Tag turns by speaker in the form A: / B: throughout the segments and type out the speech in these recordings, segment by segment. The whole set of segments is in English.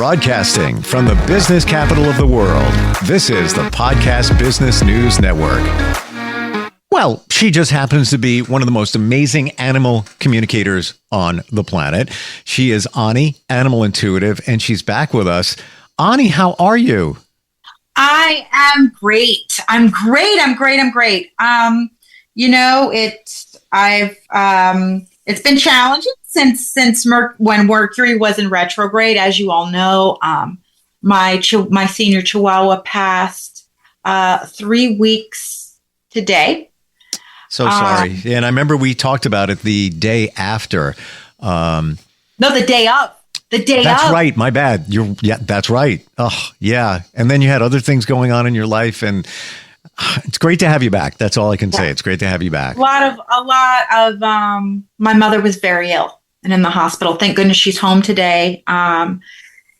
A: Broadcasting from the business capital of the world, this is the Podcast Business News Network. Well, she just happens to be one of the most amazing animal communicators on the planet. She is Ani, animal intuitive, and she's back with us. Ani, how are you?
B: I am great. I'm great. It's been challenging since when Mercury was in retrograde. As you all know, my senior Chihuahua passed 3 weeks today.
A: So sorry. And I remember we talked about it the day after.
B: No, the day of.
A: That's right. My bad. That's right. Oh, yeah. And then you had other things going on in your life, and it's great to have you back. That's all I can say. It's great to have you back.
B: A lot of my mother was very ill and in the hospital. Thank goodness she's home today. And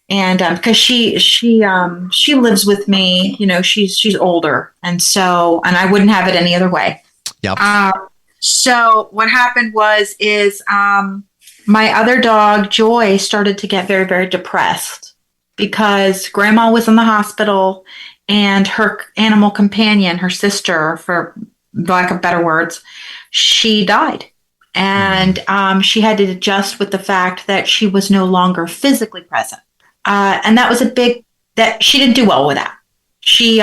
B: because she lives with me, she's older, and I wouldn't have it any other way.
A: Yep.
B: So what happened is my other dog, Joy, started to get very, very depressed because Grandma was in the hospital and her animal companion, her sister, for lack of better words, she died. And she had to adjust with the fact that she was no longer physically present. And that was that she didn't do well with that. She's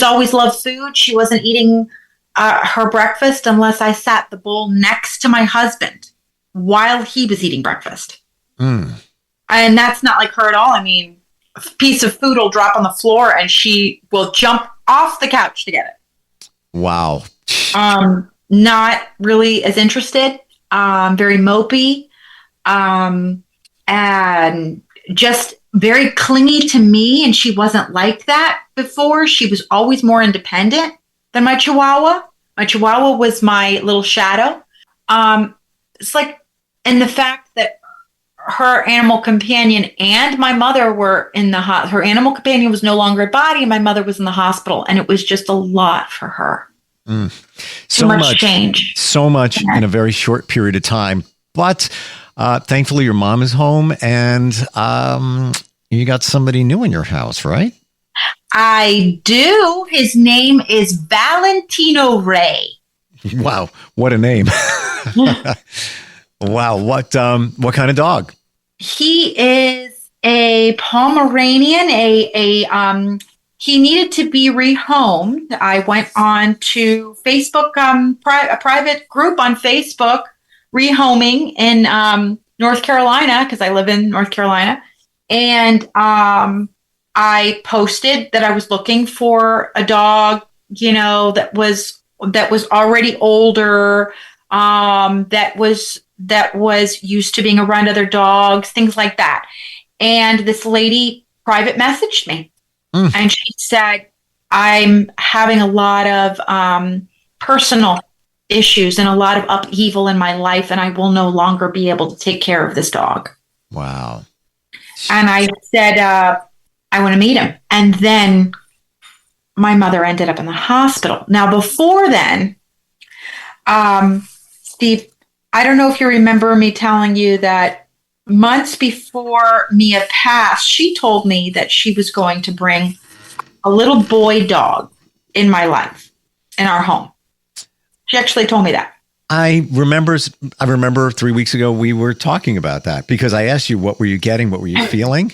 B: always loved food. She wasn't eating her breakfast unless I sat the bowl next to my husband while he was eating breakfast. And that's not like her at all. I mean, a piece of food will drop on the floor and she will jump off the couch to get it.
A: Wow.
B: Not really as interested, very mopey, and just very clingy to me. And she wasn't like that before. She was always more independent than my Chihuahua. My Chihuahua was my little shadow. It's like, and the fact that her animal companion and my mother were in her animal companion was no longer a body, and my mother was in the hospital, and it was just a lot for her.
A: So much
B: change.
A: So much in a very short period of time. But thankfully, your mom is home, and you got somebody new in your house, right?
B: I do. His name is Valentino Ray.
A: Wow, what a name! Wow, what kind of dog?
B: He is a Pomeranian. He needed to be rehomed. I went on to Facebook, a private group on Facebook, rehoming in North Carolina, because I live in North Carolina, and I posted that I was looking for a dog, that was already older, that was used to being around other dogs, things like that. And this lady private messaged me, and she said, "I'm having a lot of personal issues and a lot of upheaval in my life, and I will no longer be able to take care of this dog."
A: Wow.
B: And I said, I want to meet him. And then my mother ended up in the hospital. Now, before then, Steve, I don't know if you remember me telling you that months before Mia passed, she told me that she was going to bring a little boy dog in my life, in our home. She actually told me that.
A: I remember 3 weeks ago, we were talking about that because I asked you, what were you getting? What were you feeling?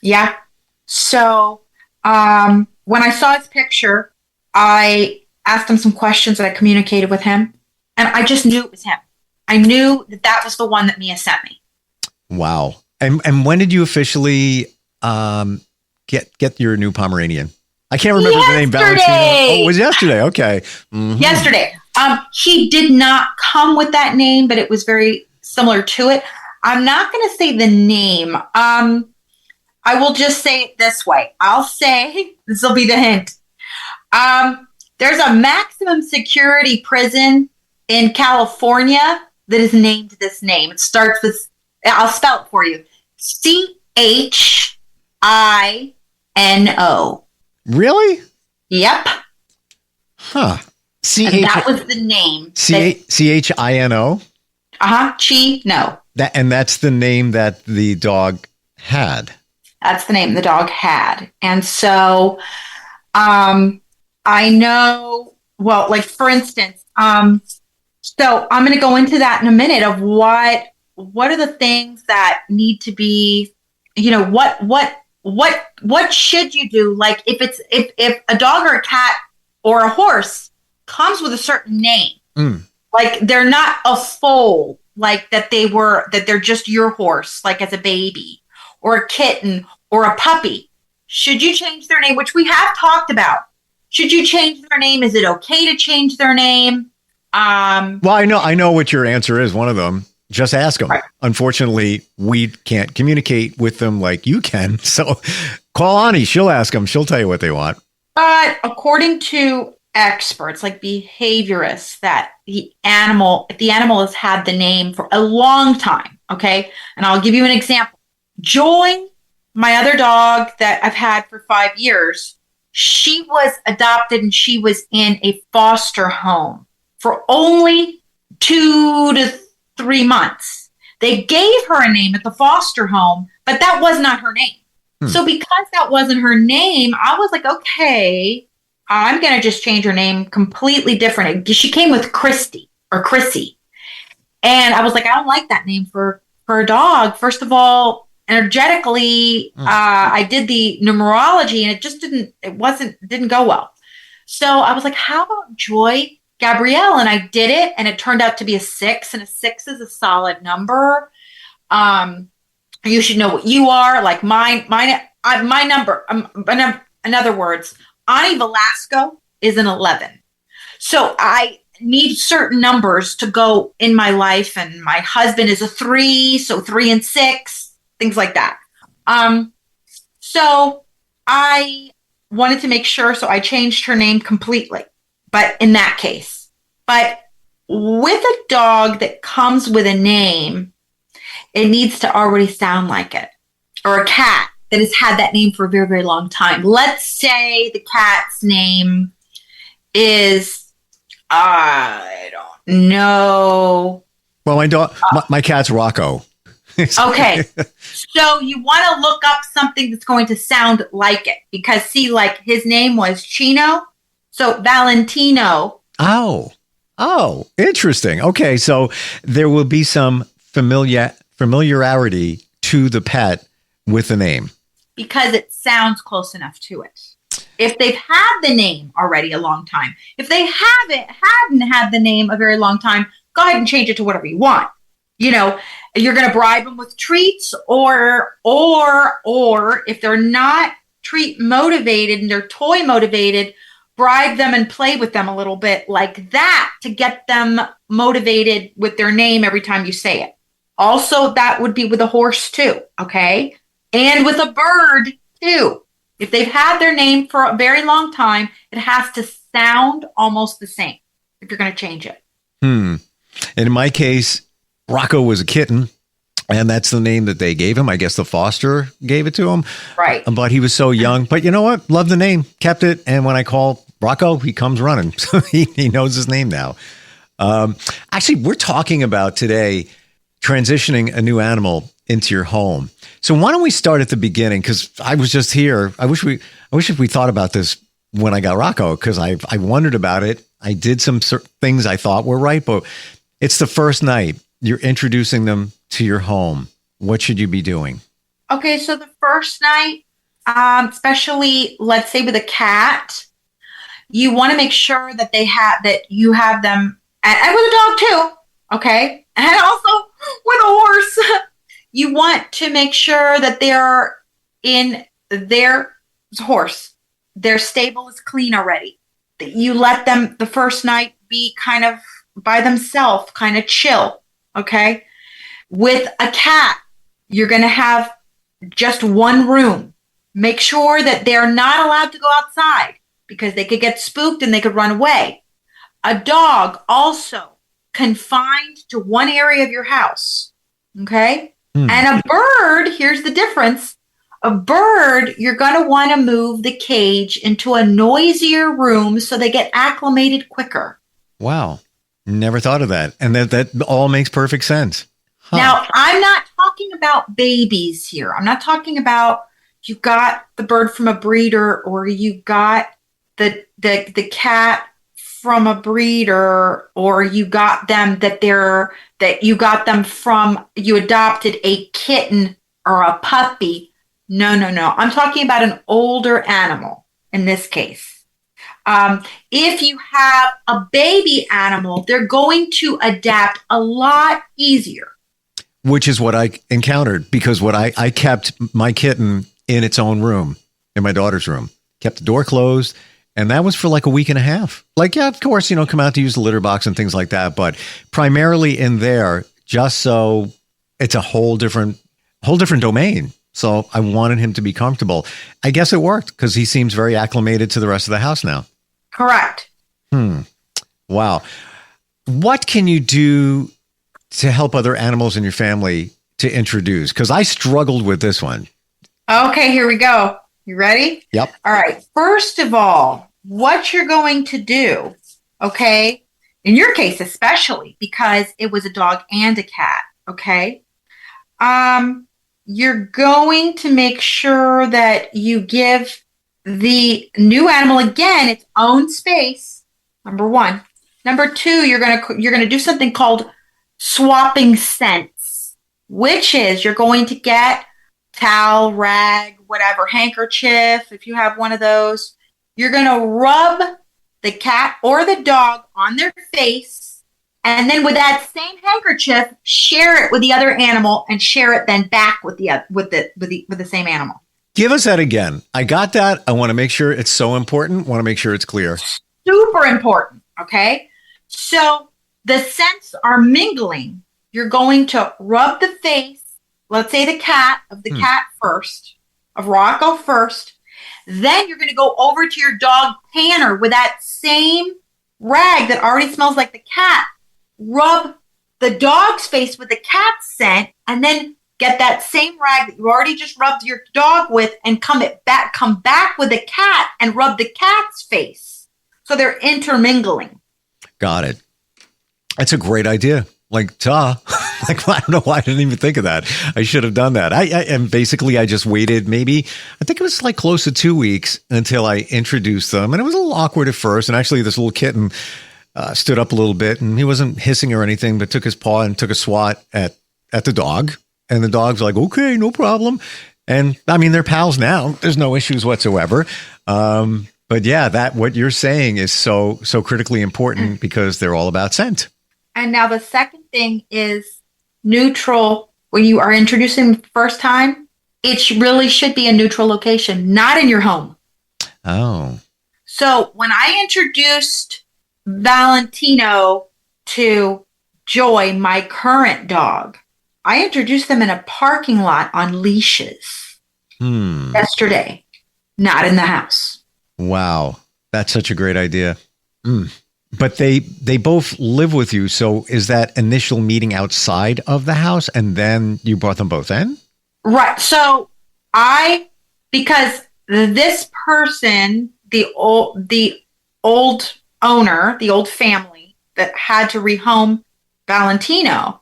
B: Yeah. So when I saw his picture, I asked him some questions and I communicated with him, and I just knew it was him. I knew that was the one that Mia sent me.
A: Wow. And when did you officially get your new Pomeranian? I can't remember the name. Valentino. Oh, it was yesterday. Okay. Mm-hmm.
B: Yesterday. He did not come with that name, but it was very similar to it. I'm not going to say the name. I will just say it this way. I'll say, this will be the hint. There's a maximum security prison in California that is named this name. It starts with, I'll spell it for you. Chino.
A: Really?
B: Yep.
A: Huh.
B: And that was the name.
A: Chino?
B: Chino.
A: That's the name that the dog had.
B: That's the name the dog had. And so I know, well, like for instance, so I'm going to go into that in a minute of what are the things that need to be, what should you do? Like if a dog or a cat or a horse comes with a certain name, like they're not a foal, like that they're just your horse, like as a baby or a kitten or a puppy. Should you change their name, which we have talked about? Should you change their name? Is it okay to change their name?
A: Well, I know what your answer is. One of them, just ask them. Right. Unfortunately, we can't communicate with them like you can. So call Ani. She'll ask them. She'll tell you what they want.
B: But according to experts like behaviorists, that if the animal has had the name for a long time, okay? And I'll give you an example. Joy, my other dog that I've had for 5 years, she was adopted and she was in a foster home for only 2 to 3 months. They gave her a name at the foster home, but that was not her name. So because that wasn't her name, I was like, okay, I'm going to just change her name completely different. She came with Christy or Chrissy. And I was like, I don't like that name for a dog. First of all, energetically, I did the numerology and it just didn't go well. So I was like, how about Joy Gabrielle? And I did it and it turned out to be a 6, and a 6 is a solid number. You should know what you are. Like my number, in other words, Ani Velasco is an 11. So I need certain numbers to go in my life. And my husband is a 3. So 3 and 6, things like that. So I wanted to make sure. So I changed her name completely. But in that case, but with a dog that comes with a name, it needs to already sound like it. Or a cat that has had that name for a very, very long time. Let's say the cat's name is, I don't know.
A: Well, my cat's Rocco.
B: Okay. So you want to look up something that's going to sound like it. Because see, like his name was Chino. So Valentino.
A: Oh, interesting. Okay. So there will be some familiarity to the pet with the name.
B: Because it sounds close enough to it. If they've had the name already a long time, if they hadn't had the name a very long time, go ahead and change it to whatever you want. You're going to bribe them with treats or if they're not treat motivated and they're toy motivated, bribe them and play with them a little bit like that to get them motivated with their name every time you say it. Also, that would be with a horse too, okay? And with a bird too. If they've had their name for a very long time, it has to sound almost the same if you're going to change it.
A: And in my case, Rocco was a kitten, and that's the name that they gave him. I guess the foster gave it to him.
B: Right.
A: But he was so young. But you know what? Love the name. Kept it. And when I call Rocco, he comes running. So he knows his name now. Actually, we're talking about today transitioning a new animal into your home. So why don't we start at the beginning? Because I was just here. I wish if we thought about this when I got Rocco, because I wondered about it. I did some things I thought were right, but it's the first night. You're introducing them to your home. What should you be doing?
B: Okay, so the first night, especially let's say with a cat, you want to make sure that you have them, and with a dog too, okay, and also with a horse. You want to make sure that they're in their horse. Their stable is clean already. That you let them the first night be kind of by themselves, kind of chill. Okay. With a cat, you're going to have just one room. Make sure that they're not allowed to go outside because they could get spooked and they could run away. A dog also confined to one area of your house. Okay. And a bird, here's the difference. A bird, you're going to want to move the cage into a noisier room so they get acclimated quicker.
A: Wow. Never thought of that. And that all makes perfect sense. Huh.
B: Now, I'm not talking about babies here. I'm not talking about you got the bird from a breeder, or you got the cat from a breeder, or you got them you adopted a kitten or a puppy. No, no, no. I'm talking about an older animal in this case. If you have a baby animal, they're going to adapt a lot easier.
A: Which is what I encountered, because I kept my kitten in its own room, in my daughter's room, kept the door closed. And that was for like a week and a half. Like, yeah, of course, come out to use the litter box and things like that, but primarily in there, just so it's a whole different domain. So I wanted him to be comfortable. I guess it worked, because he seems very acclimated to the rest of the house now.
B: Correct.
A: Wow. What can you do to help other animals in your family to introduce? Because I struggled with this one.
B: Okay, here we go. You ready?
A: Yep.
B: All right. First of all, what you're going to do, okay, in your case especially, because it was a dog and a cat, okay, you're going to make sure that you give the new animal, again, its own space, number one. Number two, you're gonna do something called swapping scents, which is you're going to get towel, rag, whatever, handkerchief, if you have one of those. You're going to rub the cat or the dog on their face, and then with that same handkerchief, share it with the other animal, and share it then back with the same animal.
A: Give us that again. I got that. I want to make sure it's so important. Want to make sure it's clear.
B: Super important. Okay. So the scents are mingling. You're going to rub the face. Let's say the cat first, of Rocco first. Then you're going to go over to your dog Tanner with that same rag that already smells like the cat. Rub the dog's face with the cat scent, and then get that same rag that you already just rubbed your dog with, and come back with the cat and rub the cat's face. So they're intermingling. Got
A: it. That's a great idea. Like, duh. Like, I don't know why I didn't even think of that. I should have done that. And basically I just waited I think it was like close to 2 weeks until I introduced them. And it was a little awkward at first. And actually this little kitten stood up a little bit, and he wasn't hissing or anything, but took his paw and took a swat at the dog. And the dog's like, okay, no problem. And I mean, they're pals now. There's no issues whatsoever. But yeah, what you're saying is so critically important, because they're all about scent.
B: And now the second thing is neutral. When you are introducing the first time, it really should be a neutral location, not in your home.
A: Oh.
B: So when I introduced Valentino to Joy, my current dog, I introduced them in a parking lot on leashes yesterday, not in the house.
A: Wow. That's such a great idea. But they both live with you. So is that initial meeting outside of the house, and then you brought them both in?
B: Right. So because this person, the old owner, the old family that had to rehome Valentino,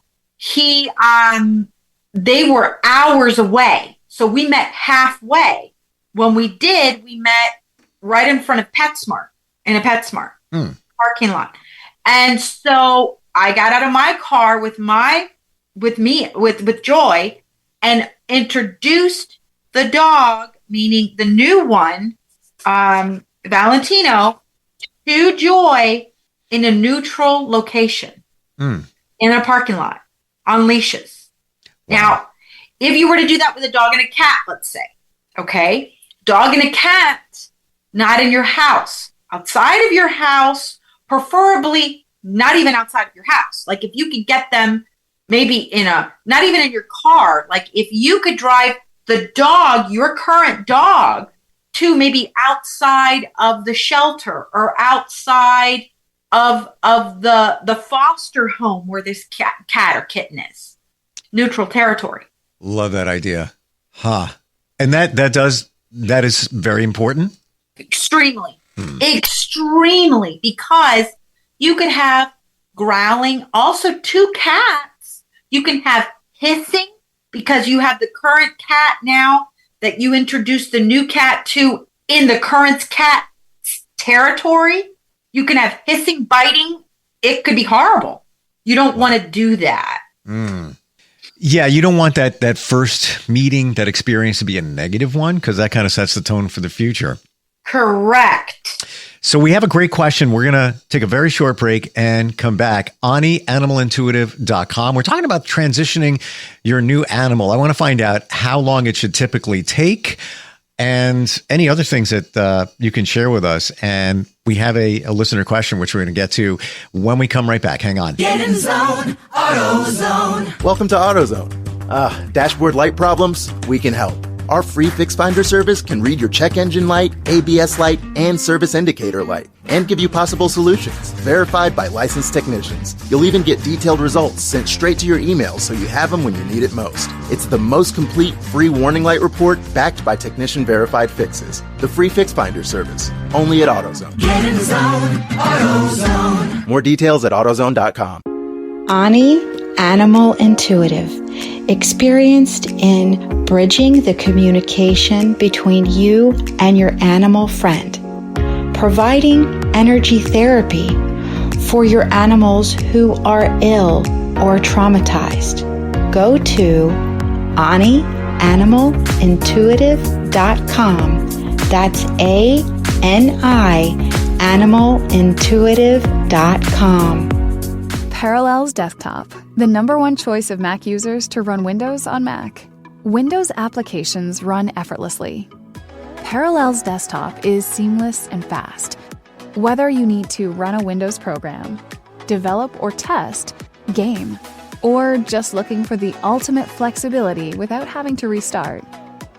B: they were hours away. So we met halfway. When we did, we met right in front of PetSmart, in a PetSmart parking lot. And so I got out of my car with Joy, and introduced the dog, meaning the new one, Valentino, to Joy in a neutral location, in a parking lot, on leashes. Wow. Now, if you were to do that with a dog and a cat, let's say, okay, dog and a cat, not in your house, outside of your house, preferably not even outside of your house. Like, if you could get them maybe not even in your car, like if you could drive the dog, your current dog, to maybe outside of the shelter or outside of the foster home where this cat or kitten is. Neutral territory.
A: Love that idea. And that is very important.
B: Extremely. Extremely, because you could have growling, also 2 cats. You can have hissing, because you have the current cat now that you introduce the new cat to in the current cat territory, you can have hissing, biting. It could be horrible. You don't want to do that.
A: Yeah, you don't want that first meeting, that experience to be a negative one, because that kind of sets the tone for the future.
B: Correct.
A: So we have a great question. We're going to take a very short break and come back. AniAnimalIntuitive.com. We're talking about transitioning your new animal. I want to find out how long it should typically take and any other things that you can share with us. And we have a listener question, which we're going to get to when we come right back. Hang on.
C: Get in zone, AutoZone.
D: Welcome to AutoZone. Dashboard light problems? We can help. Our free Fix Finder service can read your check engine light, ABS light, and service indicator light, and give you possible solutions, verified by licensed technicians. You'll even get detailed results sent straight to your email so you have them when you need it most. It's the most complete free warning light report backed by technician-verified fixes. The free Fix Finder service, only at AutoZone.
C: Get in zone, AutoZone.
D: More details at AutoZone.com.
E: Ani Animal Intuitive, experienced in bridging the communication between you and your animal friend, providing energy therapy for your animals who are ill or traumatized. Go to AniAnimalIntuitive.com. That's ANI animalintuitive.com.
F: Parallels Desktop, the #1 choice of Mac users to run Windows on Mac. Windows applications run effortlessly. Parallels Desktop is seamless and fast. Whether you need to run a Windows program, develop or test, game, or just looking for the ultimate flexibility without having to restart,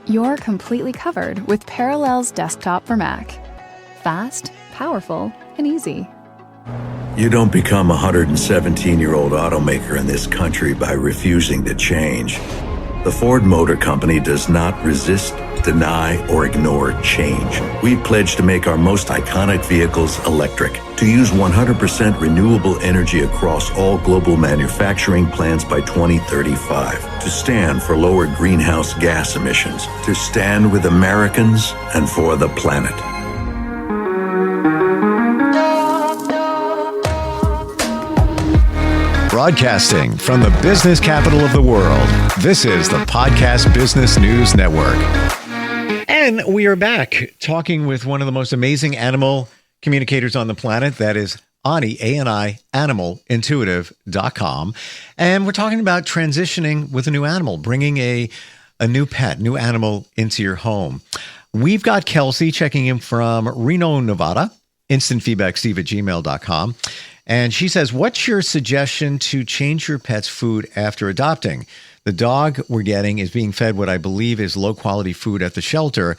F: you're completely covered with Parallels Desktop for Mac. Fast, powerful, and easy.
G: You don't become a 117-year-old automaker in this country by refusing to change. The Ford Motor Company does not resist, deny, or ignore change. We pledge to make our most iconic vehicles electric, to use 100% renewable energy across all global manufacturing plants by 2035, to stand for lower greenhouse gas emissions, to stand with Americans and for the planet.
A: Broadcasting from the business capital of the world, this is the Podcast Business News Network. And we are back talking with one of the most amazing animal communicators on the planet. That is Ani, A-N-I, animalintuitive.com. And we're talking about transitioning with a new animal, bringing a new pet, new animal into your home. We've got Kelsey checking in from Reno, Nevada, instantfeedbacksteve@gmail.com. And she says, what's your suggestion to change your pet's food after adopting? The dog we're getting is being fed what I believe is low-quality food at the shelter.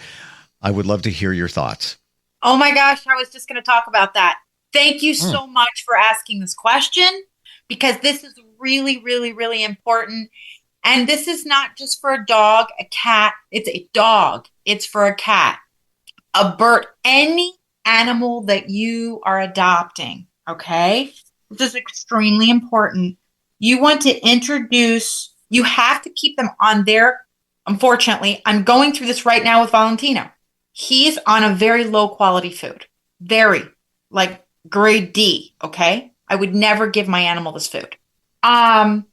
A: I would love to hear your thoughts.
B: Oh my gosh, I was just going to talk about that. Thank you so much for asking this question, because this is really, really, really important. And this is not just for a dog, a cat. It's a dog. It's for a cat, a bird, any animal that you are adopting. Okay, this is extremely important. You want to introduce, you have to keep them on their, unfortunately, I'm going through this right now with Valentino. He's on a very low quality food, very like grade D. Okay, I would never give my animal this food. And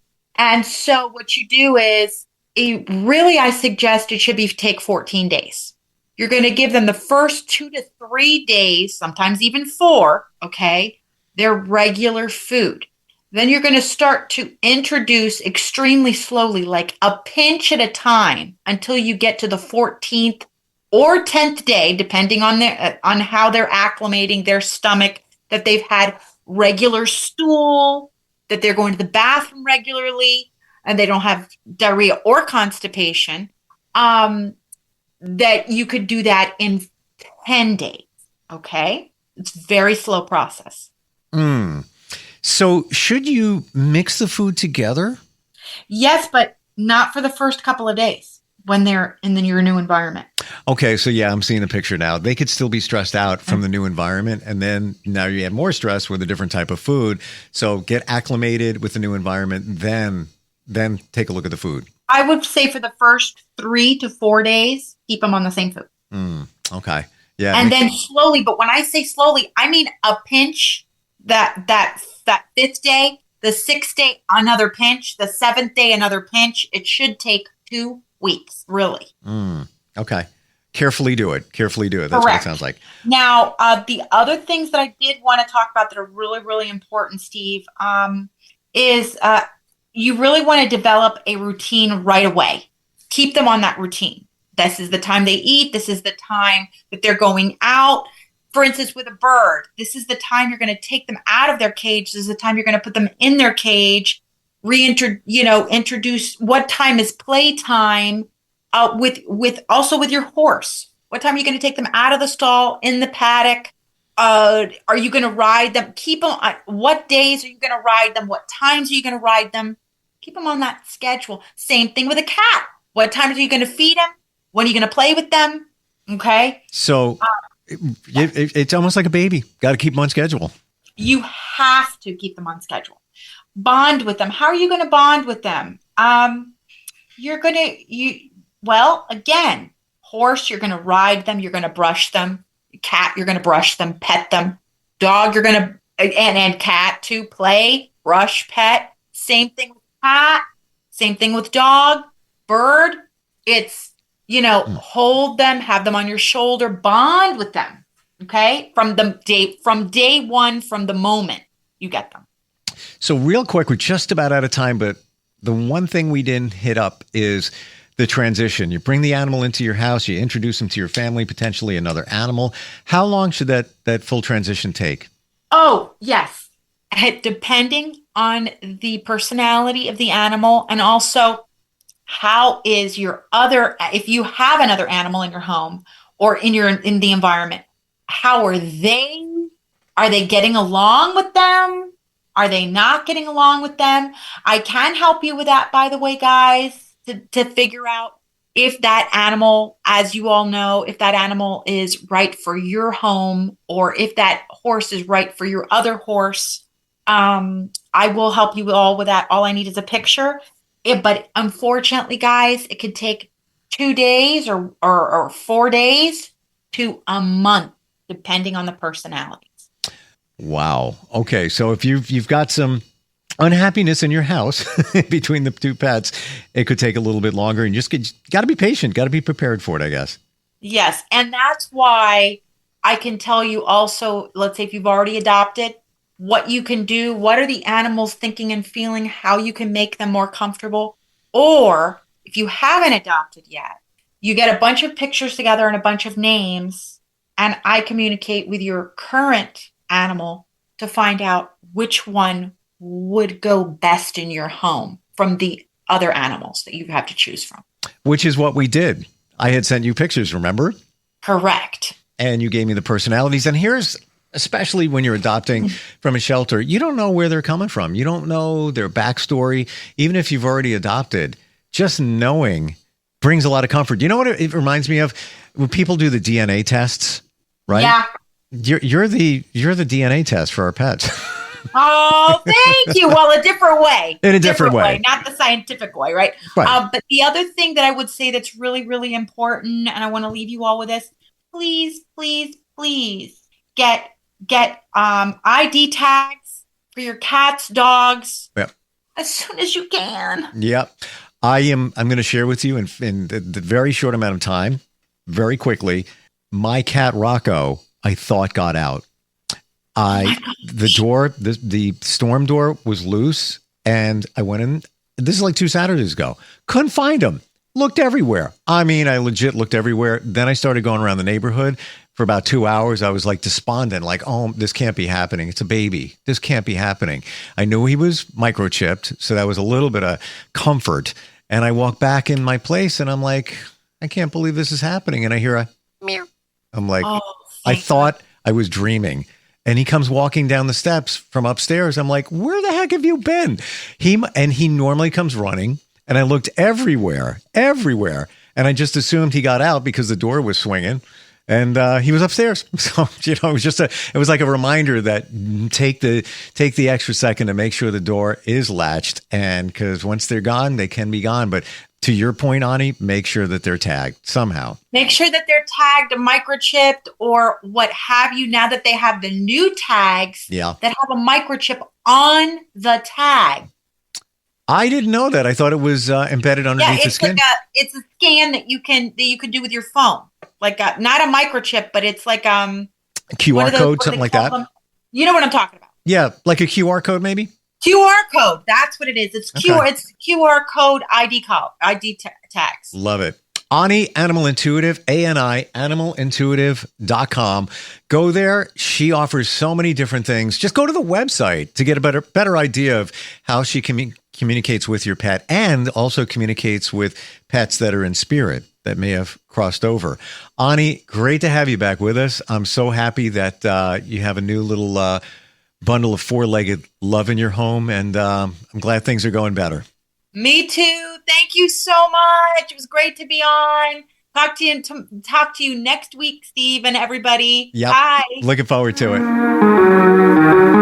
B: so what you do is, I suggest it should take 14 days. You're going to give them the first 2 to 3 days, sometimes even 4. Okay. Their regular food. Then you're going to start to introduce extremely slowly, like a pinch at a time, until you get to the 14th or 10th day, depending on on how they're acclimating their stomach, that they've had regular stool, that they're going to the bathroom regularly, and they don't have diarrhea or constipation. That you could do that in 10 days. Okay, it's a very slow process.
A: So should you mix the food together?
B: Yes, but not for the first couple of days when they're in your new environment.
A: Okay, so yeah, I'm seeing the picture now. They could still be stressed out from the new environment, and then now you have more stress with a different type of food. So get acclimated with the new environment, then then take a look at the food.
B: I would say for the first 3 to 4 days, keep them on the same food.
A: Okay. Yeah.
B: And then slowly, but when I say slowly, I mean a pinch that 5th day, the 6th day, another pinch, the 7th day, another pinch. It should take 2 weeks, really.
A: Okay. Carefully do it. That's
B: Correct.
A: what it sounds like.
B: Now, the other things that I did want to talk about that are really, really important, Steve, is you really want to develop a routine right away. Keep them on that routine. This is the time they eat. This is the time that they're going out. For instance, with a bird, this is the time you're going to take them out of their cage. This is the time you're going to put them in their cage, introduce what time is playtime, with also with your horse. What time are you going to take them out of the stall, in the paddock? Are you going to ride them? Keep them. What days are you going to ride them? What times are you going to ride them? Keep them on that schedule. Same thing with a cat. What times are you going to feed them? When are you going to play with them? Okay.
A: So it's almost like a baby. Got to keep them on schedule.
B: You have to keep them on schedule. Bond with them. How are you going to bond with them? Again, horse, you're going to ride them. You're going to brush them. Cat, you're going to brush them, pet them. Dog, you're going to, and cat too, play, brush, pet. Same thing with cat. Same thing with dog. Bird, it's, hold them, have them on your shoulder, bond with them. Okay. From day one, from the moment you get them.
A: So real quick, we're just about out of time, but the one thing we didn't hit up is the transition. You bring the animal into your house, you introduce them to your family, potentially another animal. How long should that full transition take? Oh,
B: yes. Depending on the personality of the animal, and also how is if you have another animal in your home or in the environment, how are they? Are they getting along with them? Are they not getting along with them? I can help you with that, by the way, guys. To figure out if that animal, as you all know, if that animal is right for your home, or if that horse is right for your other horse. I will help you all with that. All I need is a picture. But unfortunately, guys, it could take 2 days or 4 days to a month, depending on the personalities.
A: Wow. Okay. So if you've got some unhappiness in your house between the two pets, it could take a little bit longer, and just got to be patient, got to be prepared for it, I guess.
B: Yes. And that's why I can tell you also, let's say if you've already adopted, what you can do, what are the animals thinking and feeling, how you can make them more comfortable. Or if you haven't adopted yet, you get a bunch of pictures together and a bunch of names, and I communicate with your current animal to find out which one would go best in your home from the other animals that you have to choose from.
A: Which is what we did. I had sent you pictures, remember?
B: Correct.
A: And you gave me the personalities. And here's, especially when you're adopting from a shelter, you don't know where they're coming from. You don't know their backstory. Even if you've already adopted, just knowing brings a lot of comfort. You know what it reminds me of? When people do the DNA tests, right?
B: Yeah.
A: You're the DNA test for our pets.
B: Oh, thank you. Well, a different way.
A: In a different way.
B: Not the scientific way, right?
A: Right.
B: But the other thing that I would say that's really, really important, and I want to leave you all with this, please, please, please get ID tags for your cats, dogs, as soon as you can.
A: Yep. I'm going to share with you in the very short amount of time, very quickly, my cat Rocco, I thought got out. The storm door was loose, and I went in. This is like 2 Saturdays ago. Couldn't find him. Looked everywhere. I mean, I legit looked everywhere. Then I started going around the neighborhood for about 2 hours. I was like despondent, like, oh, this can't be happening. It's a baby. This can't be happening. I knew he was microchipped, so that was a little bit of comfort. And I walk back in my place, and I'm like, I can't believe this is happening. And I hear a meow. I'm like, I thought I was dreaming. And he comes walking down the steps from upstairs. I'm like, where the heck have you been? He normally comes running. And I looked everywhere. And I just assumed he got out because the door was swinging. And he was upstairs. So, it was it was like a reminder that take the extra second to make sure the door is latched. And because once they're gone, they can be gone. But to your point, Ani, make sure that they're tagged somehow.
B: Make sure that they're tagged, microchipped, or what have you. Now that they have the new tags that have a microchip on the tag.
A: I didn't know that. I thought it was embedded underneath the skin.
B: It's a scan that you can do with your phone. Like not a microchip, but it's like
A: a QR code, something like that.
B: You know what I'm talking about?
A: Yeah, like a QR code, maybe.
B: QR code. That's what it is. It's It's QR code ID tags.
A: Love it. Ani Animal Intuitive, ANI, animalintuitive.com. Go there. She offers so many different things. Just go to the website to get a better idea of how she communicates with your pet and also communicates with pets that are in spirit that may have crossed over. Ani, great to have you back with us. I'm so happy that you have a new little bundle of four-legged love in your home, and I'm glad things are going better.
B: Me too. Thank you so much. It was great to be on. Talk to you next week, Steve and everybody.
A: Yep.
B: Bye.
A: Looking forward to it.